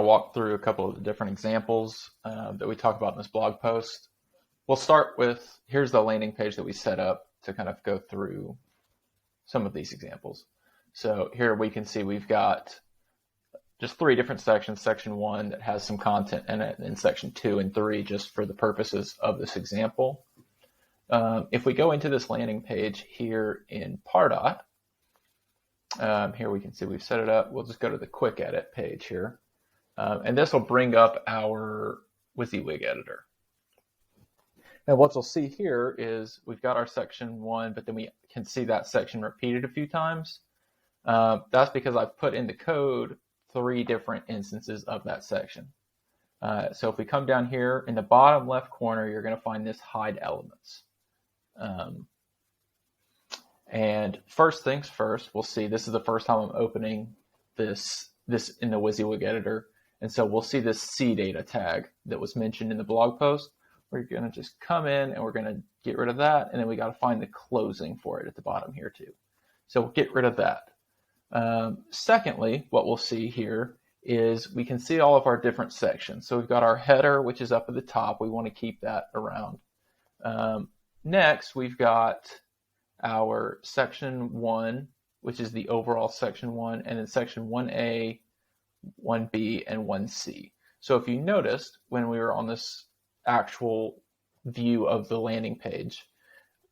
of walk through a couple of the different examples that we talk about in this blog post. We'll start with, here's the landing page that we set up to kind of go through some of these examples. So here we can see we've got just 3 different sections. Section 1 that has some content in it, and section 2 and 3 just for the purposes of this example. If we go into this landing page here in Pardot, here we can see we've set it up. We'll just go to the quick edit page here. And this will bring up our WYSIWYG editor. And what you'll see here is we've got our section 1, but then we can see that section repeated a few times. That's because I've put in the code 3 different instances of that section. So if we come down here in the bottom left corner, you're going to find this hide elements. And first things first, we'll see this is the first time I'm opening this in the WYSIWYG editor. And so we'll see this C data tag that was mentioned in the blog post. We're going to just come in and we're going to get rid of that. And then we got to find the closing for it at the bottom here too. So we'll get rid of that. Secondly, what we'll see here is we can see all of our different sections. So we've got our header, which is up at the top. We want to keep that around. Next, we've got our section 1, which is the overall section 1, and then section 1A, 1B, and 1C. So if you noticed when we were on this actual view of the landing page,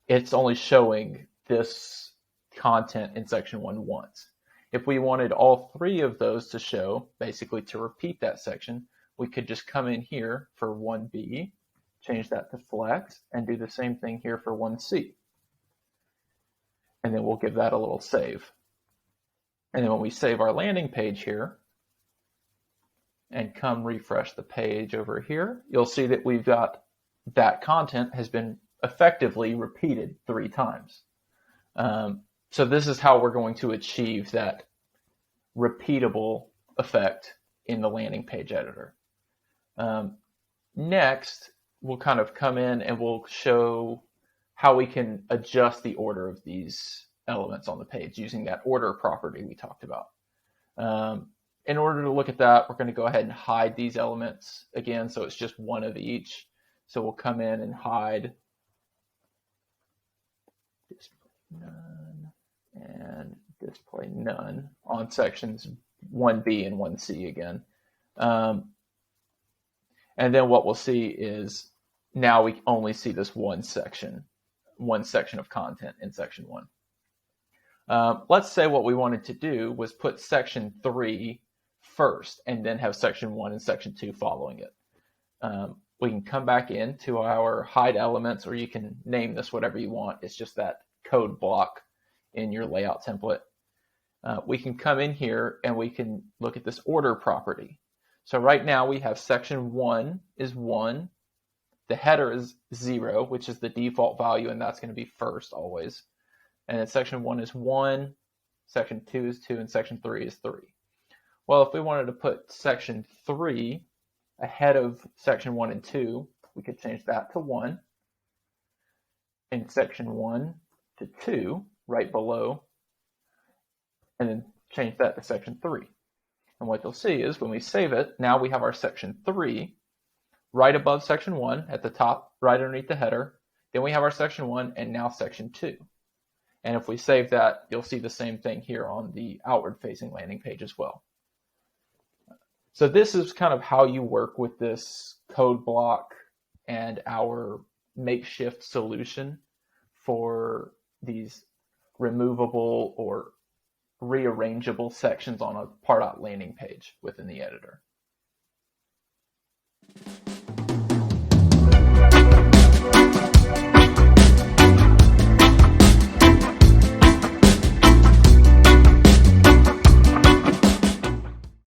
it's only showing this content in section 1 once. If we wanted all 3 of those to show, basically to repeat that section, we could just come in here for 1B, change that to flex, and do the same thing here for 1C. And then we'll give that a little save. And then when we save our landing page here, and come refresh the page over here, you'll see that we've got that content has been effectively repeated 3 times. So this is how we're going to achieve that repeatable effect in the landing page editor. Next, we'll kind of come in and we'll show how we can adjust the order of these elements on the page using that order property we talked about. In order to look at that, we're going to go ahead and hide these elements again, so it's just 1 of each. So we'll come in and hide display none and display none on sections 1B and 1C again. And then what we'll see is now we only see this one section of content in section 1. Let's say what we wanted to do was put section 3 first and then have section 1 and section 2 following it. We can come back into our hide elements, or you can name this whatever you want. It's just that code block in your layout template. We can come in here and we can look at this order property. So right now we have section 1 is 1. The header is 0, which is the default value, and that's going to be first always. And then section 1 is 1, section 2 is 2, and section 3 is 3. Well, if we wanted to put section 3 ahead of section 1 and 2, we could change that to 1, and section 1 to 2 right below, and then change that to section 3. And what you'll see is when we save it, now we have our section 3 right above section 1 at the top, right underneath the header. Then we have our section 1 and now section 2. And if we save that, you'll see the same thing here on the outward facing landing page as well. So this is kind of how you work with this code block and our makeshift solution for these removable or rearrangeable sections on a Pardot landing page within the editor.